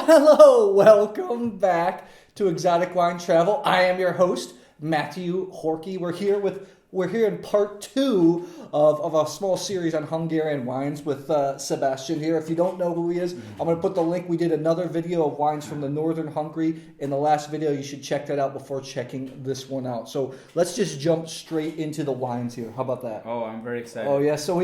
Hello, welcome back to Exotic Wine Travel. I am your host, Matthew Horkey. We're here in part 2 of a small series on Hungarian wines with Sebastian here. If you don't know who he is, I'm going to put the link. We did another video of wines from the northern Hungary in the last video. You should check that out before checking this one out. So let's just jump straight into the wines here. How about that? Oh, I'm very excited. Oh yeah, so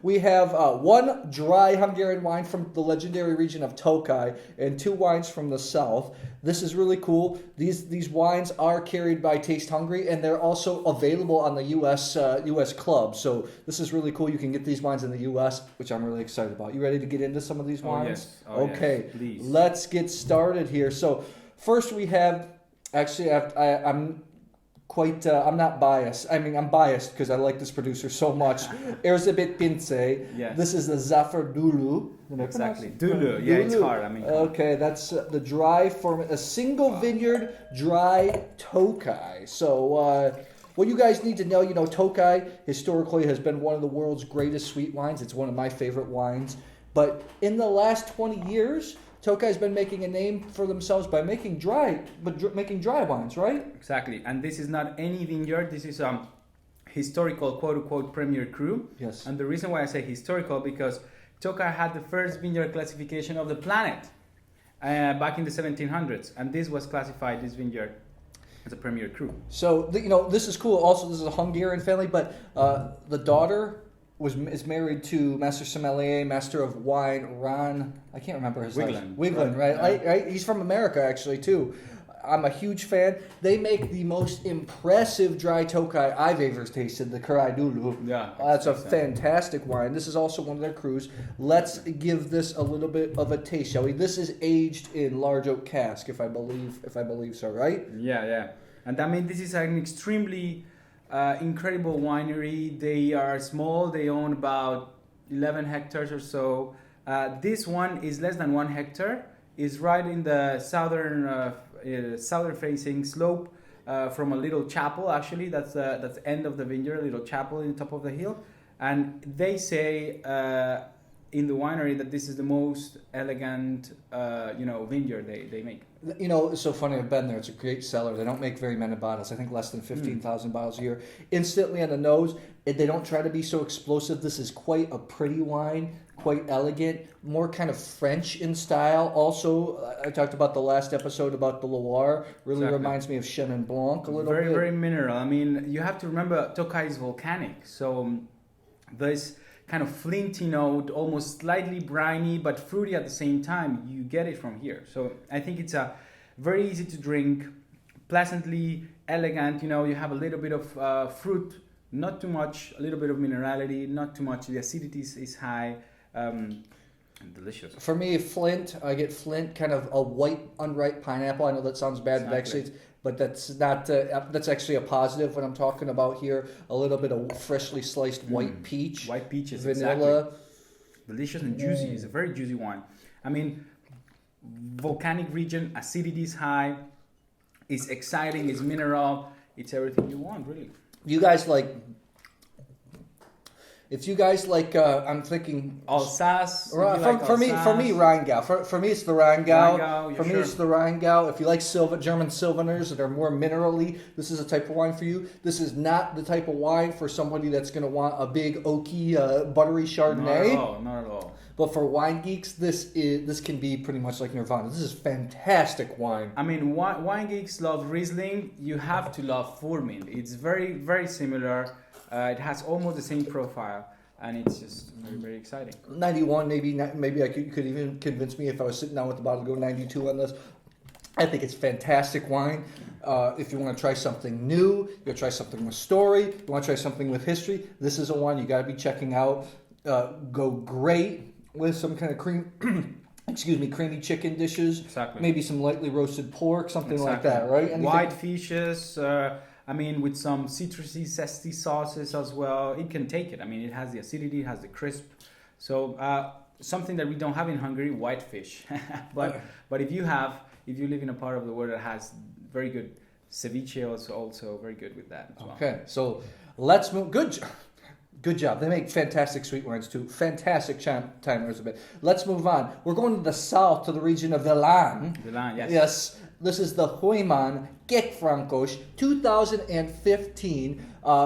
we have one dry Hungarian wine from the legendary region of Tokaj and 2 wines from the south. This is really cool. These wines are carried by Taste Hungary, and they're also available on the US club. So this is really cool. You can get these wines in the US, which I'm really excited about. You ready to get into some of these wines? Yes. Okay. Yes, please. Let's get started here. So first we have, actually I'm quite, I'm not biased. I mean, I'm biased because I like this producer so much. Erzsébet Pince. Yes. This is the Zafir DULO. Exactly. Dűlő. Yeah, it's hard. I mean, okay, that's the dry a single vineyard dry Tokaj. So what you guys need to know, Tokaj historically has been one of the world's greatest sweet wines. It's one of my favorite wines. But in the last 20 years, Tokaj has been making a name for themselves by making dry wines, right? exactly. And this is not any vineyard. This is historical, quote-unquote, premier cru. Yes. And the reason why I say historical, because Tokaj had the first vineyard classification of the planet back in the 1700s. And this was classified, this vineyard, as a premier cru. So, this is cool. Also, this is a Hungarian family, but the daughter is married to Master Sommelier, Master of Wine, Ron, I can't remember his name. Wiglin, right? Yeah. Right? He's from America, actually, too. I'm a huge fan. They make the most impressive dry Tokaj I've ever tasted, the Karai Dűlő. Yeah. That's a fantastic wine. This is also one of their crus. Let's give this a little bit of a taste, shall we? This is aged in large oak cask, if I believe so, right? Yeah. And I mean, this is an extremely incredible winery. They are small. They own about 11 hectares or so. This one is less than 1 hectare. Is right in the southern facing slope from a little chapel. Actually, that's the end of the vineyard. A little chapel in the top of the hill. And they say in the winery that this is the most elegant vineyard they make. It's so funny. I've been there. It's a great cellar. They don't make very many bottles. I think less than 15,000 bottles a year. Instantly on the nose. They don't try to be so explosive. This is quite a pretty wine, quite elegant, more kind of French in style. Also, I talked about the last episode about the Loire. Really Exactly. reminds me of Chenin Blanc a little bit. Very mineral. I mean, you have to remember Tokaj is volcanic. So this kind of flinty note, almost slightly briny, but fruity at the same time. You get it from here. So I think it's a very easy to drink, pleasantly elegant. You have a little bit of fruit, not too much, a little bit of minerality, not too much. The acidity is high, and delicious. For me, Flint, I get Flint, kind of a white, unripe pineapple. I know that sounds bad, Exactly. but that's not. That's actually a positive. What I'm talking about here, a little bit of freshly sliced white peach, White peaches, vanilla. exactly. Delicious and juicy. It's a very juicy wine. I mean, volcanic region, acidity is high. It's exciting. It's mineral. It's everything you want, really. You guys like? If you guys like, I'm thinking Alsace. for me, Rheingau. For me, it's the Rheingau. Rheingau, For me, sure. it's the Rheingau. If you like German Sylvaners that are more minerally, this is a type of wine for you. This is not the type of wine for somebody that's going to want a big oaky, buttery Chardonnay. Not at all. But for wine geeks, this can be pretty much like Nirvana. This is fantastic wine. I mean, wine geeks love Riesling. You have to love Furmin. It's very, very similar. It has almost the same profile, and it's just very, very exciting. 91, maybe I could even convince me if I was sitting down with the bottle to go 92 on this. I think it's fantastic wine. If you want to try something new, you try something with story, you want to try something with history, this is a wine you got to be checking out. Go great with some kind of creamy chicken dishes. Exactly. Maybe some lightly roasted pork, something like that, right? Anything? White fishes. With some citrusy, zesty sauces as well. It can take it. I mean, it has the acidity, it has the crisp. So something that we don't have in Hungary, white fish. but if you live in a part of the world that has very good ceviche, also very good with that as well. Okay, so let's move. Good. Good job. They make fantastic sweet wines too. Fantastic time, Erzsébet. Let's move on. We're going to the south to the region of Villány. Villány, yes. Yes. This is the Heumann KEKFRANKOS 2015.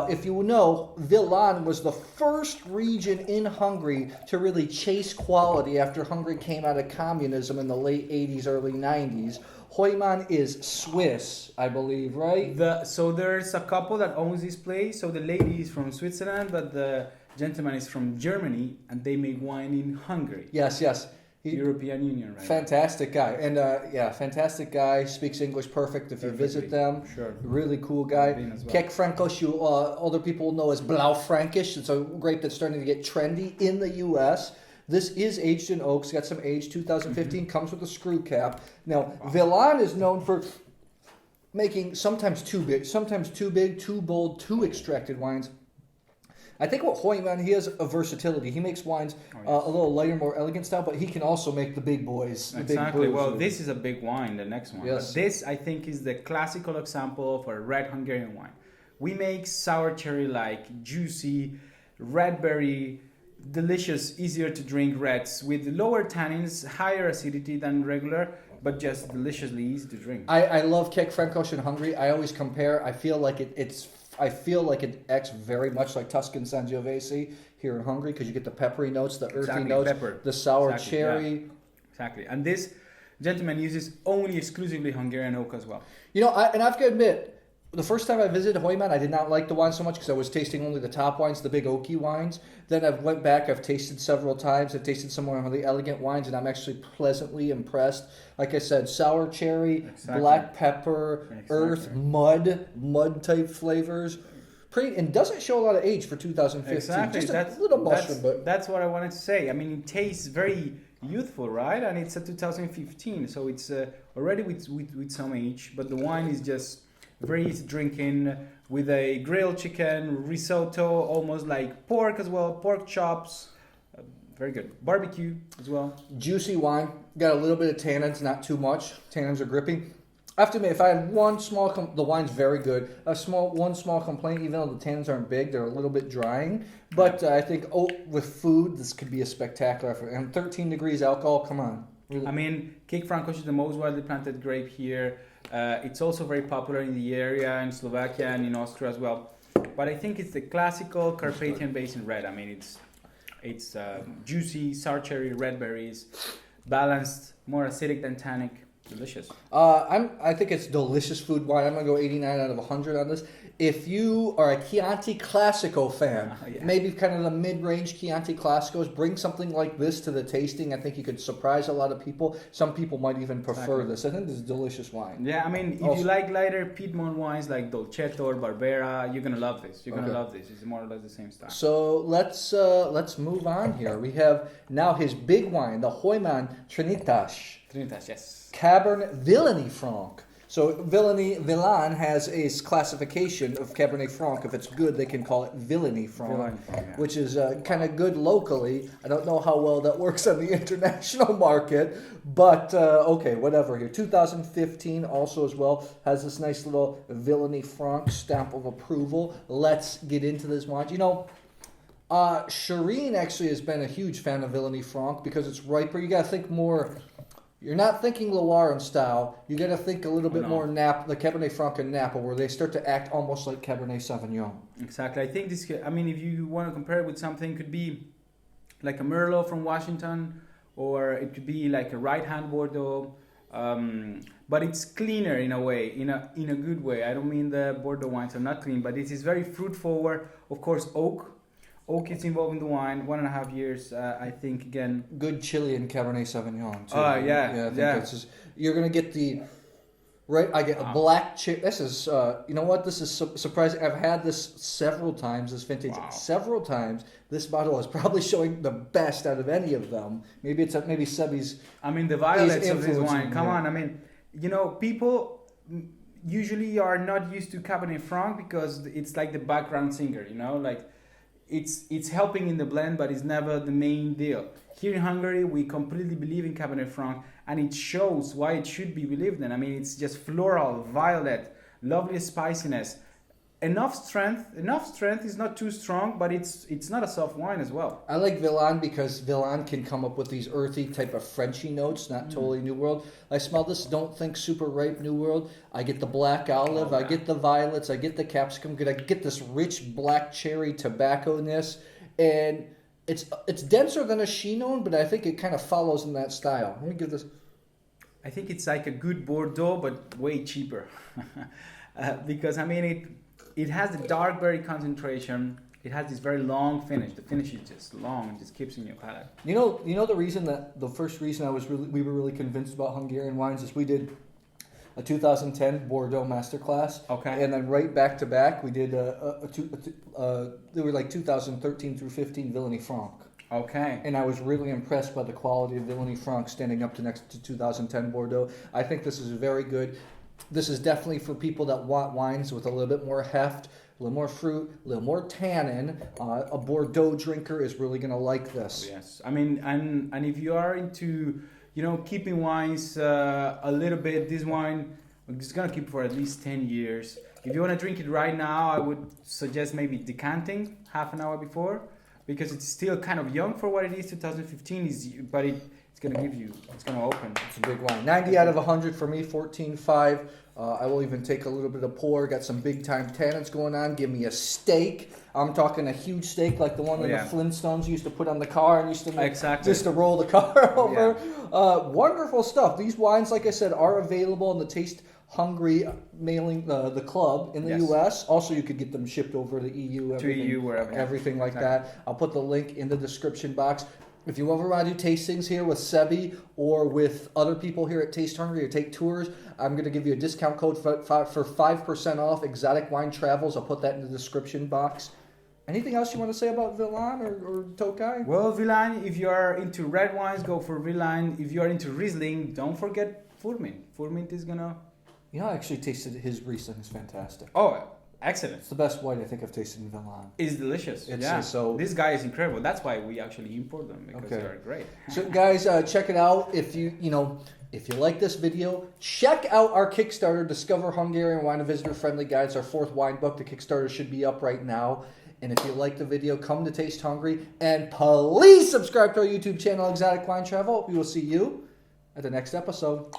If you know, Villány was the first region in Hungary to really chase quality after Hungary came out of communism in the late 80s, early 90s. Heumann is Swiss, I believe, right? So there's a couple that owns this place. So the lady is from Switzerland, but the gentleman is from Germany, and they make wine in Hungary. Yes. European Union, right? Fantastic guy. And fantastic guy. Speaks English perfect if you visit them. Sure. Really cool guy. Well. KEKFRANKOS, you other people know as Blaufränkisch. It's a grape that's starting to get trendy in the U.S. This is aged in oaks. Got some age. 2015 comes with a screw cap. Now, Villány is known for making sometimes too big, too bold, too extracted wines. I think what Heumann, he has a versatility. He makes wines a little lighter, more elegant style, but he can also make the big boys. Exactly. Well, this is a big wine, the next one. Yes. But this, I think, is the classical example of a red Hungarian wine. We make sour cherry-like, juicy, red berry, delicious, easier to drink reds with lower tannins, higher acidity than regular, but just deliciously easy to drink. I love KEKFRANKOS in Hungary. I always compare. I feel like it acts very much like Tuscan Sangiovese here in Hungary because you get the peppery notes, the earthy notes, the sour cherry. Yeah. Exactly. And this gentleman uses only exclusively Hungarian oak as well. You know, I've got to admit, the first time I visited Heumann, I did not like the wine so much because I was tasting only the top wines, the big oaky wines. Then I went back, I've tasted several times. I've tasted some more of the elegant wines, and I'm actually pleasantly impressed. Like I said, sour cherry, black pepper, earth, mud type flavors. Pretty, and doesn't show a lot of age for 2015. Exactly. Just a little mushroom, but that's what I wanted to say. I mean, it tastes very youthful, right? And it's a 2015, so it's already with some age. But the wine is just very easy drinking with a grilled chicken, risotto, almost like pork as well, pork chops. Very good. Barbecue as well. Juicy wine. Got a little bit of tannins, not too much. Tannins are gripping. I have to admit, if I had one small, the wine's very good. One small complaint, even though the tannins aren't big, they're a little bit drying. But I think with food, this could be a spectacular effort. And 13 degrees alcohol, come on. Really. I mean, Kékfrankos is the most widely planted grape here. It's also very popular in the area, in Slovakia and in Austria as well. But I think it's the classical Carpathian Basin red. I mean, it's juicy, sour cherry, red berries, balanced, more acidic than tannic. Delicious. I think it's delicious food wine. I'm gonna go 89 out of 100 on this. If you are a Chianti Classico fan, maybe kind of the mid-range Chianti Classicos, bring something like this to the tasting. I think you could surprise a lot of people. Some people might even prefer this. I think this is delicious wine. Yeah, I mean, if you like lighter Piedmont wines like Dolcetto or Barbera, you're gonna love this. You're gonna love this. It's more or less the same style. So let's move on here. We have now his big wine, the Heumann Trinitás. Trinitás, yes. Cabernet Villany Franc. So Villány has a classification of Cabernet Franc. If it's good, they can call it Villany Franc, which is kind of good locally. I don't know how well that works on the international market, but okay, whatever here. 2015 also as well has this nice little Villany Franc stamp of approval. Let's get into this wine. You know, Shireen actually has been a huge fan of Villany Franc because it's riper. You got to think more. You're not thinking Loire in style. You got to think a little bit more Napa, the Cabernet Franc and Napa, where they start to act almost like Cabernet Sauvignon. Exactly. I think this. I mean, if you want to compare it with something, it could be like a Merlot from Washington, or it could be like a right-hand Bordeaux. But it's cleaner in a way, in a good way. I don't mean the Bordeaux wines are not clean, but it is very fruit-forward. Of course, oak. Oak is involved in the wine, 1.5 years, I think, again. Good Chilean Cabernet Sauvignon, too. You're going to get the, right, I get a black cherry. This is, you know what, this is surprising. I've had this several times, this vintage, several times. This bottle is probably showing the best out of any of them. Maybe it's, maybe Sebi's. I mean, the violets of this wine, come on, I mean, you know, people usually are not used to Cabernet Franc because it's like the background singer, you know, like, it's helping in the blend, but it's never the main deal. Here in Hungary, we completely believe in Cabernet Franc, and it shows why it should be believed in. I mean, it's just floral, violet, lovely spiciness, enough strength. Enough strength is not too strong, but it's not a soft wine as well. I like Villány because Villány can come up with these earthy type of Frenchy notes, not totally New World. I smell this, don't think super ripe New World. I get the black olive, I get the violets, I get the capsicum, I get this rich black cherry tobacco-ness, and it's denser than a Chinon, but I think it kind of follows in that style. Let me give this... I think it's like a good Bordeaux, but way cheaper. Because, I mean, it has the dark berry concentration. It has this very long finish. The finish is just long. It just keeps in your palate. You know the first reason we were really convinced about Hungarian wines is we did a 2010 Bordeaux masterclass. Okay. And then right back to back, we did they were like 2013 through 15 Villány Franc. Okay. And I was really impressed by the quality of Villány Franc standing up to next to 2010 Bordeaux. I think this is very good. This is definitely for people that want wines with a little bit more heft, a little more fruit, a little more tannin. A Bordeaux drinker is really going to like this. Yes. I mean, and if you are into, keeping wines a little bit, this wine is going to keep for at least 10 years. If you want to drink it right now, I would suggest maybe decanting half an hour before, because it's still kind of young for what it is. 2015 but it's going to give you, it's going to open. It's a big wine. 90 out of 100 for me, 14.5. I will even take a little bit of pour. Got some big time tannins going on. Give me a steak. I'm talking a huge steak like the one the Flintstones used to put on the car and used to make, just to roll the car over. Wonderful stuff. These wines, like I said, are available in the Taste Hungary mailing, the club in the U.S. Also, you could get them shipped over to the EU. To EU, wherever. Everything like that. I'll put the link in the description box. If you ever want to do tastings here with Sebi or with other people here at Taste Hungary or take tours, I'm going to give you a discount code for 5% off Exotic Wine Travels. I'll put that in the description box. Anything else you want to say about Villány or Tokaj? Well, Villány, if you are into red wines, go for Villány. If you are into Riesling, don't forget Furmint. Furmint is going to... I actually tasted his Riesling. It's fantastic. Oh, excellent. It's the best wine I think I've tasted in Villány. It's delicious. So this guy is incredible. That's why we actually import them, because they're great. So guys, check it out. If you like this video, check out our Kickstarter, Discover Hungarian Wine, a visitor-friendly guide. It's our 4th wine book. The Kickstarter should be up right now. And if you like the video, come to Taste Hungary and please subscribe to our YouTube channel, Exotic Wine Travel. We will see you at the next episode.